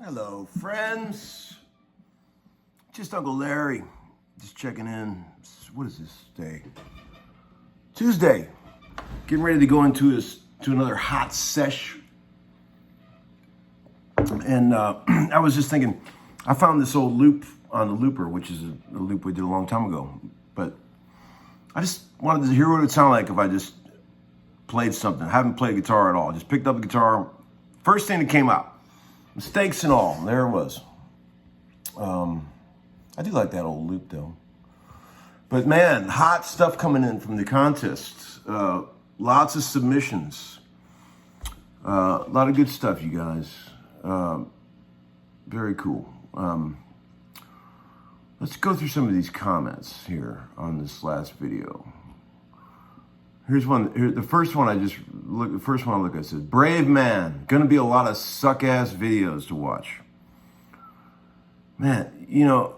Hello, friends. Just Uncle Larry. Just checking in. What is this day? Tuesday. Getting ready to go into another hot sesh. And I was just thinking, I found this old loop on the looper, which is a loop we did a long time ago. But I just wanted to hear what it would sound like if I just played something. I haven't played guitar at all. Just picked up the guitar. First thing that came out. Mistakes and all. There it was. I do like that old loop though. But man, hot stuff coming in from the contest. Lots of submissions. A lot of good stuff, you guys. Very cool. Let's go through some of these comments here on this last video. Here's one. The first one I look at says, "Brave man, gonna be a lot of suck ass videos to watch." Man, you know,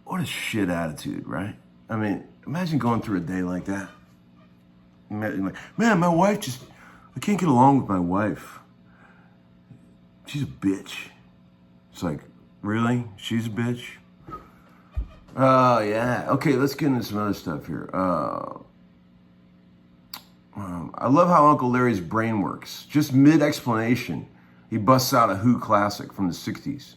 what a shit attitude, right? I mean, imagine going through a day like that. Man, my wife I can't get along with my wife. She's a bitch. It's like, really? She's a bitch? Oh, yeah. Okay, let's get into some other stuff here. I love how Uncle Larry's brain works. Just mid-explanation, he busts out a Who classic from the 60s.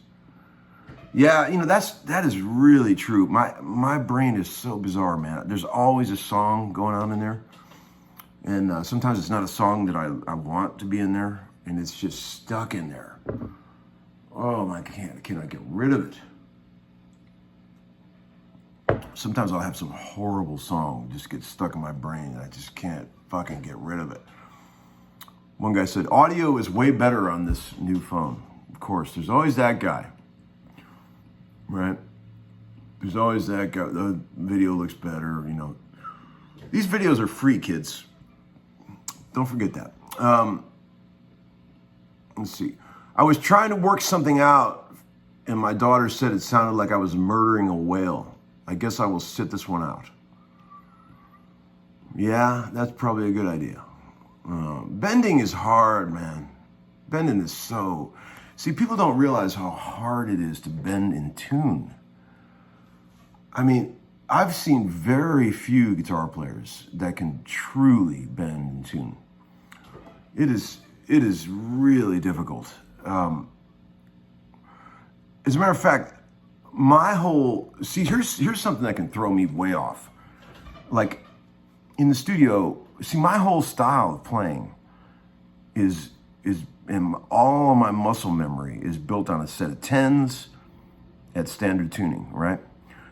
Yeah, you know, that is really true. My brain is so bizarre, man. There's always a song going on in there. And sometimes it's not a song that I want to be in there, and it's just stuck in there. Oh, I cannot get rid of it. sometimes I'll have some horrible song just get stuck in my brain and I just can't fucking get rid of it. One guy said, audio is way better on this new phone. Of course, there's always that guy, right? There's always that guy. The video looks better, you know. These videos are free, kids. Don't forget that. Let's see. I was trying to work something out, and my daughter said it sounded like I was murdering a whale. I guess I will sit this one out. Yeah, that's probably a good idea. Bending is hard, man. Bending is so... See, people don't realize how hard it is to bend in tune. I mean, I've seen very few guitar players that can truly bend in tune. It is really difficult. As a matter of fact, here's something that can throw me way off. Like in the studio, see, my whole style of playing and all of my muscle memory is built on a set of 10s at standard tuning, right?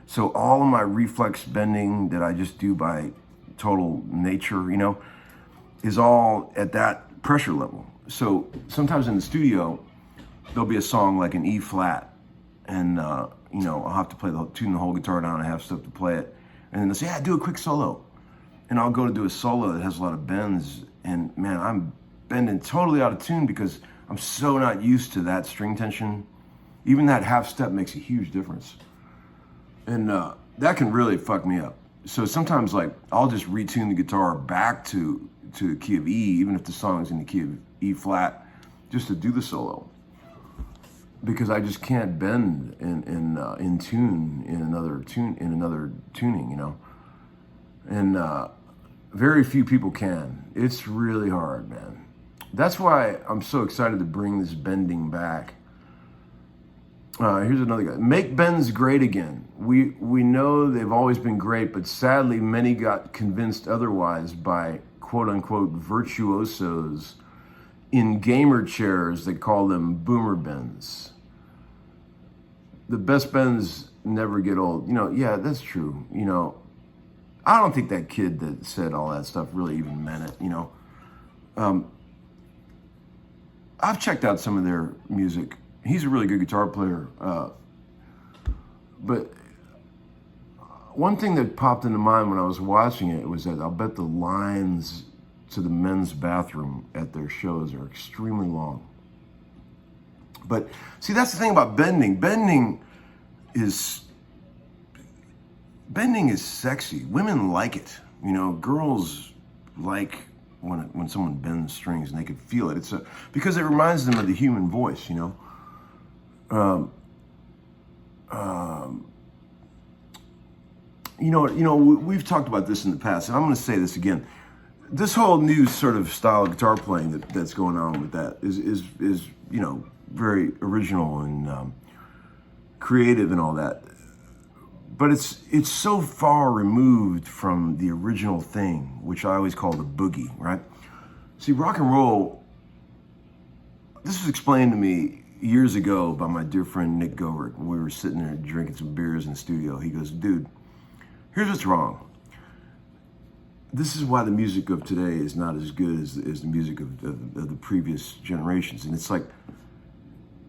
So all of my reflex bending that I just do by total nature, you know, is all at that pressure level. So sometimes in the studio, there'll be a song like an E flat, and you know, I'll have to tune the whole guitar down. I have stuff to play it, and then they'll say, "Yeah, do a quick solo," and I'll go to do a solo that has a lot of bends, and man, I'm bending totally out of tune because I'm so not used to that string tension. Even that half step makes a huge difference, and that can really fuck me up. So sometimes, like, I'll just retune the guitar back to the key of E, even if the song is in the key of E flat, just to do the solo, because I just can't bend in tune in another tuning, you know. And very few people can. It's really hard, man. That's why I'm so excited to bring this bending back. Here's another guy. Make bends great again. We know they've always been great, but sadly many got convinced otherwise by quote-unquote virtuosos in gamer chairs that call them boomer bends. The best bends never get old. You know, yeah, that's true. You know, I don't think that kid that said all that stuff really even meant it, you know. I've checked out some of their music. He's a really good guitar player. But one thing that popped into mind when I was watching it was that I'll bet the lines to the men's bathroom at their shows are extremely long. But see, that's the thing about bending. Bending is sexy. Women like it. You know, girls like when someone bends strings and they can feel it. Because it reminds them of the human voice, you know. You know, we've talked about this in the past, and I'm going to say this again. This whole new sort of style of guitar playing that's going on with that is you know, very original and creative and all that. But it's so far removed from the original thing, which I always call the boogie, right? See, rock and roll, this was explained to me years ago by my dear friend Nick Govert when we were sitting there drinking some beers in the studio. He goes, dude, here's what's wrong. This is why the music of today is not as good as the music of the previous generations. And it's like,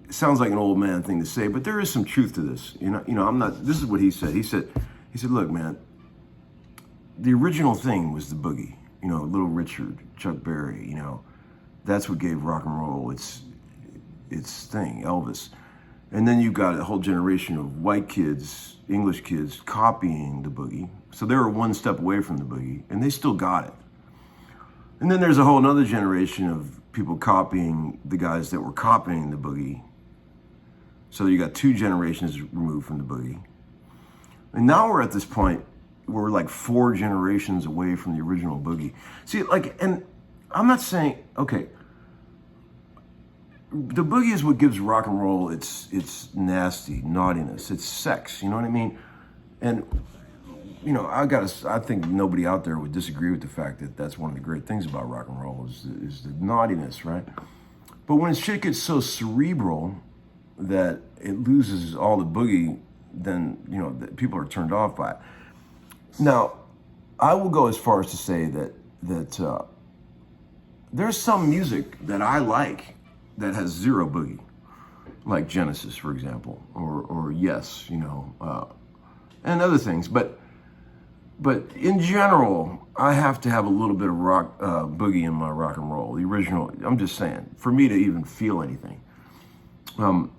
it sounds like an old man thing to say, but there is some truth to this. You know, I'm not, this is what he said. He said, look, man, the original thing was the boogie, you know, Little Richard, Chuck Berry, you know, that's what gave rock and roll its thing, Elvis. And then you got a whole generation of white kids, English kids, copying the boogie. So they were one step away from the boogie, and they still got it. And then there's a whole other generation of people copying the guys that were copying the boogie. So you got two generations removed from the boogie. And now we're at this point where we're like 4 generations away from the original boogie. See, like, and I'm not saying, okay, the boogie is what gives rock and roll its nasty naughtiness, its sex, you know what I mean? And, you know, I think nobody out there would disagree with the fact that that's one of the great things about rock and roll is the naughtiness, right? But when shit gets so cerebral that it loses all the boogie, then, you know, people are turned off by it. Now, I will go as far as to say that there's some music that I like that has zero boogie, like Genesis, for example, or Yes, and other things. But in general, I have to have a little bit of rock boogie in my rock and roll. The original, I'm just saying, for me to even feel anything. When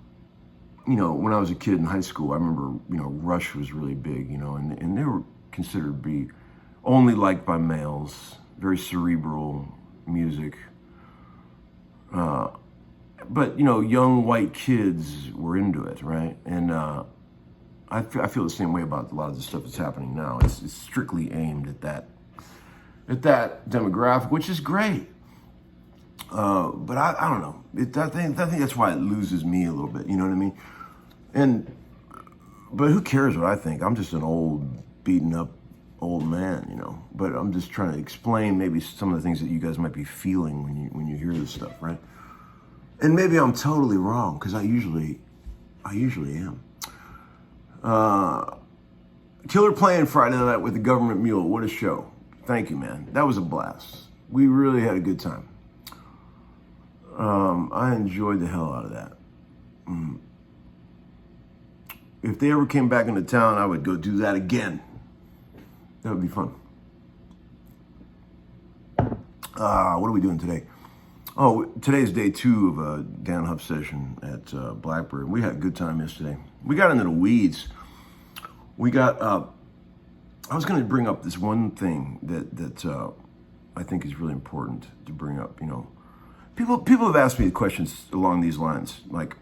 I was a kid in high school, I remember, Rush was really big, and they were considered to be only liked by males, very cerebral music. But, young white kids were into it, right? And I feel the same way about a lot of the stuff that's happening now. It's strictly aimed at that demographic, which is great. But I don't know. I think that's why it loses me a little bit. You know what I mean? But who cares what I think? I'm just an old, beaten up old man, But I'm just trying to explain maybe some of the things that you guys might be feeling when you hear this stuff, right? And maybe I'm totally wrong, because I usually am. Killer playing Friday night with the Government Mule. What a show. Thank you, man. That was a blast. We really had a good time. I enjoyed the hell out of that. If they ever came back into town, I would go do that again. That would be fun. What are we doing today? Oh, today's day 2 of a Dan Huff session at Blackbird. We had a good time yesterday. We got into the weeds. I was going to bring up this one thing that I think is really important to bring up. People have asked me questions along these lines, like,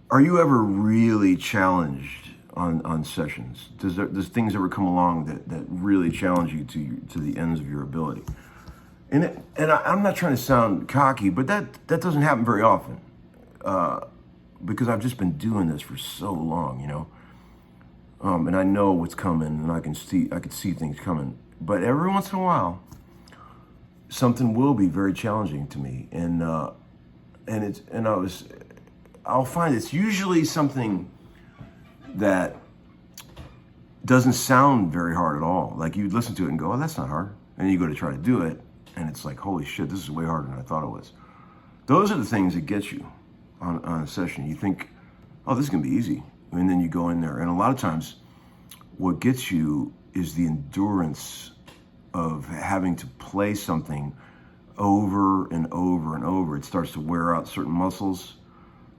are you ever really challenged on sessions? Does things ever come along that really challenge you to the ends of your ability? And I'm not trying to sound cocky, but that doesn't happen very often, because I've just been doing this for so long, and I know what's coming, and I can see things coming. But every once in a while, something will be very challenging to me, I'll find it's usually something that doesn't sound very hard at all. Like, you'd listen to it and go, oh, that's not hard. And you go to try to do it, and it's like, holy shit, this is way harder than I thought it was. Those are the things that get you on a session. You think, oh, this is gonna be easy. And then you go in there, and a lot of times what gets you is the endurance of having to play something over and over and over. It starts to wear out certain muscles.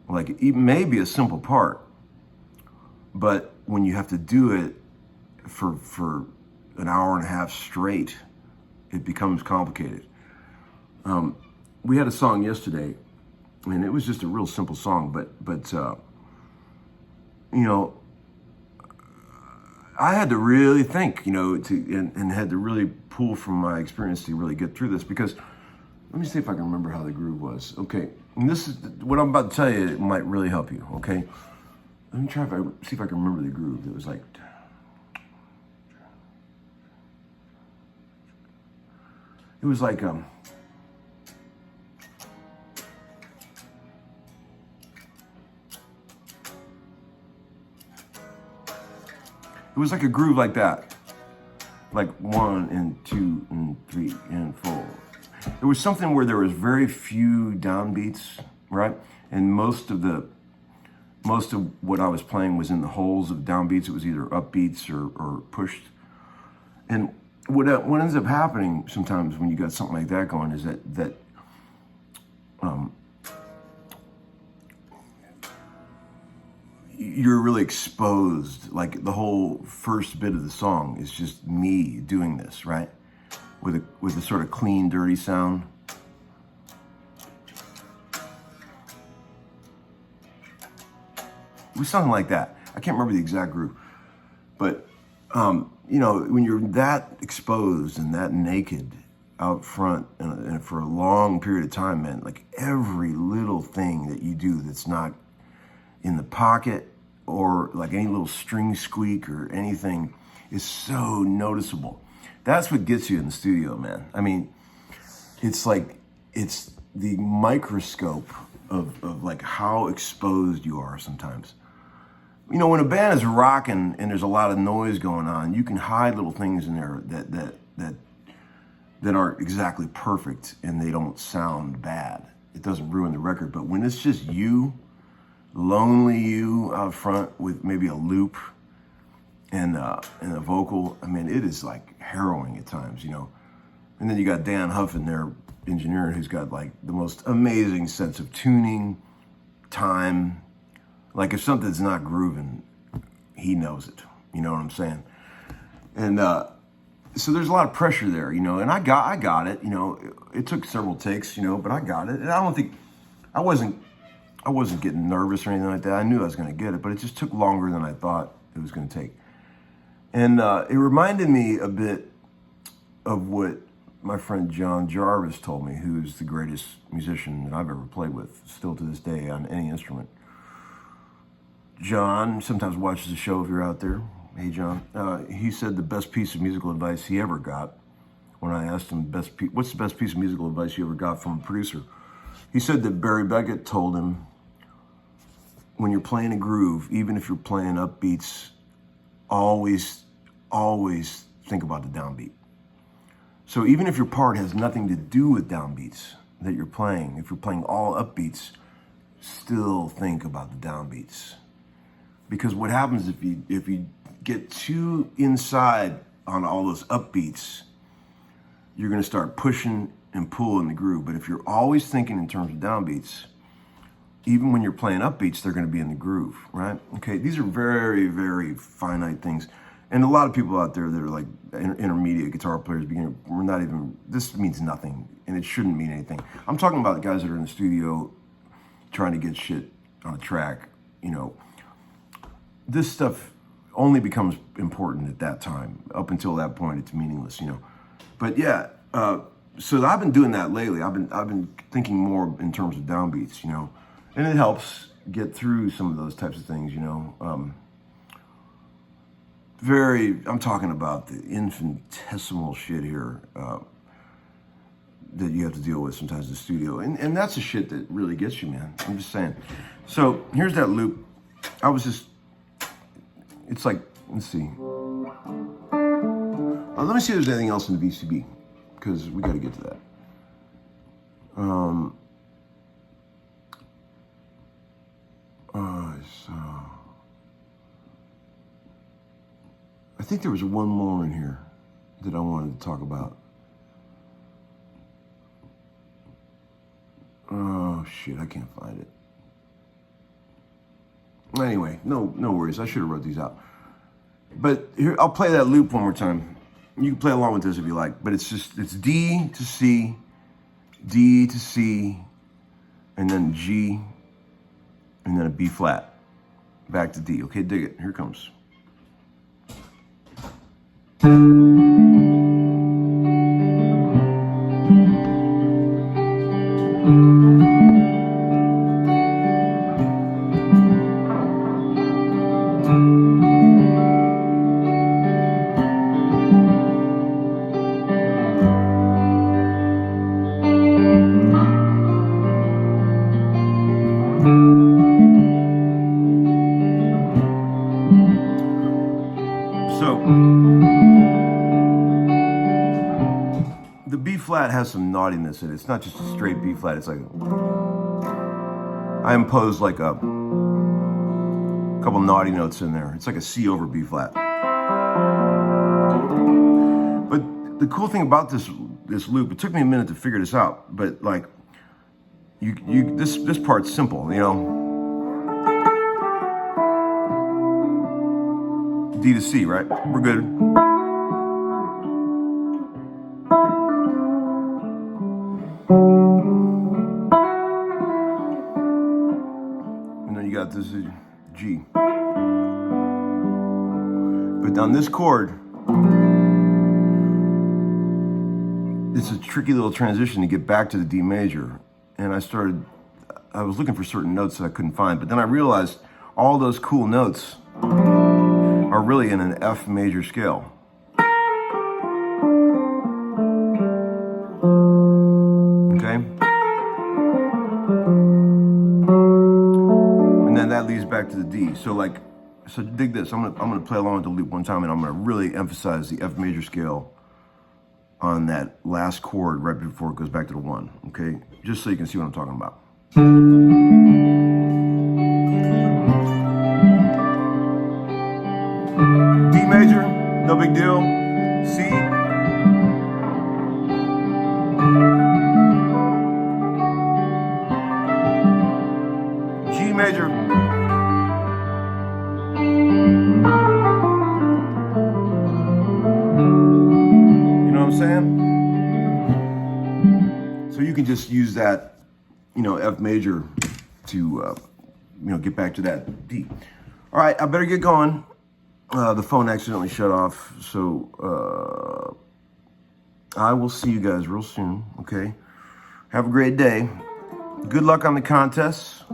Like, it may be a simple part, but when you have to do it for an hour and a half straight, it becomes complicated. We had a song yesterday, and it was just a real simple song, but I had to really think, and had to really pull from my experience to really get through this, because let me see if I can remember how the groove was. Okay, and this is what I'm about to tell you. It might really help you. Okay, let me see if I can remember the groove. It was like, it was like a groove like that, like 1 and 2 and 3 and 4. There was something where there was very few downbeats, right? And most of what I was playing was in the holes of downbeats. It was either upbeats or pushed. And what ends up happening sometimes when you got something like that going is that you're really exposed. Like, the whole first bit of the song is just me doing this, right? With a sort of clean, dirty sound. It was something like that. I can't remember the exact groove, but when you're that exposed and that naked out front and for a long period of time, man, like, every little thing that you do that's not in the pocket, or like any little string squeak or anything, is so noticeable. That's what gets you in the studio, man. I mean, it's the microscope of like how exposed you are sometimes. You know, when a band is rocking and there's a lot of noise going on, you can hide little things in there that aren't exactly perfect and they don't sound bad. It doesn't ruin the record. But when it's just you, lonely you out front with maybe a loop and a vocal, I mean, it is like harrowing at times, you know. And then you got Dan Huff in there, engineering, who's got like the most amazing sense of tuning, time. Like if something's not grooving, he knows it. You know what I'm saying? And so there's a lot of pressure there, you know. And I got it. You know, it took several takes, you know, but I got it. And I wasn't getting nervous or anything like that. I knew I was going to get it, but it just took longer than I thought it was going to take. And it reminded me a bit of what my friend John Jarvis told me, who's the greatest musician that I've ever played with, still to this day, on any instrument. John sometimes watches the show if you're out there. Hey, John. He said the best piece of musical advice he ever got, when I asked him, what's the best piece of musical advice you ever got from a producer? He said that Barry Beckett told him, when you're playing a groove, even if you're playing upbeats, always think about the downbeat. So even if your part has nothing to do with downbeats that you're playing, if you're playing all upbeats, still think about the downbeats. Because what happens if you get too inside on all those upbeats, you're going to start pushing and pulling the groove. But if you're always thinking in terms of downbeats, even when you're playing upbeats, they're going to be in the groove, right? Okay, these are very, very finite things. And a lot of people out there that are like intermediate guitar players, we're not even, this means nothing, and it shouldn't mean anything. I'm talking about the guys that are in the studio trying to get shit on a track, you know. This stuff only becomes important at that time. Up until that point, it's meaningless, you know. But yeah, so I've been doing that lately. I've been thinking more in terms of downbeats, you know, and it helps get through some of those types of things, you know. I'm talking about the infinitesimal shit here that you have to deal with sometimes in the studio. And that's the shit that really gets you, man. I'm just saying. So here's that loop. It's like, let's see. Let me see if there's anything else in the VCB, because we got to get to that. So I think there was one more in here that I wanted to talk about. Oh shit, I can't find it. Anyway, no worries. I should have wrote these out. But here, I'll play that loop one more time. You can play along with this if you like. But it's D to C, D to C, and then G, and then a B flat. Back to D. Okay, dig it. Here it comes. The B flat has some naughtiness in it. It's not just a straight B flat. It's like I imposed like a couple naughty notes in there. It's like a C over B flat. But the cool thing about this loop, it took me a minute to figure this out. But like this part's simple, you know. D to C, right? We're good. And then you got this G. But on this chord, it's a tricky little transition to get back to the D major. And I was looking for certain notes that I couldn't find, but then I realized all those cool notes are really in an F major scale. Okay? And then that leads back to the D. So like So dig this. I'm gonna play along with the loop one time, and I'm gonna really emphasize the F major scale on that last chord right before it goes back to the 1. Okay, just so you can see what I'm talking about. D major, no big deal. C. G major. You know what I'm saying? So you can just use that, F major to, get back to that D. All right, I better get going. The phone accidentally shut off, so I will see you guys real soon, okay? Have a great day. Good luck on the contests.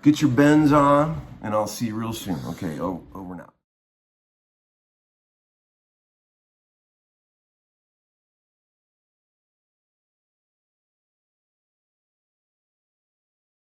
Get your bends on, and I'll see you real soon. Okay, over now.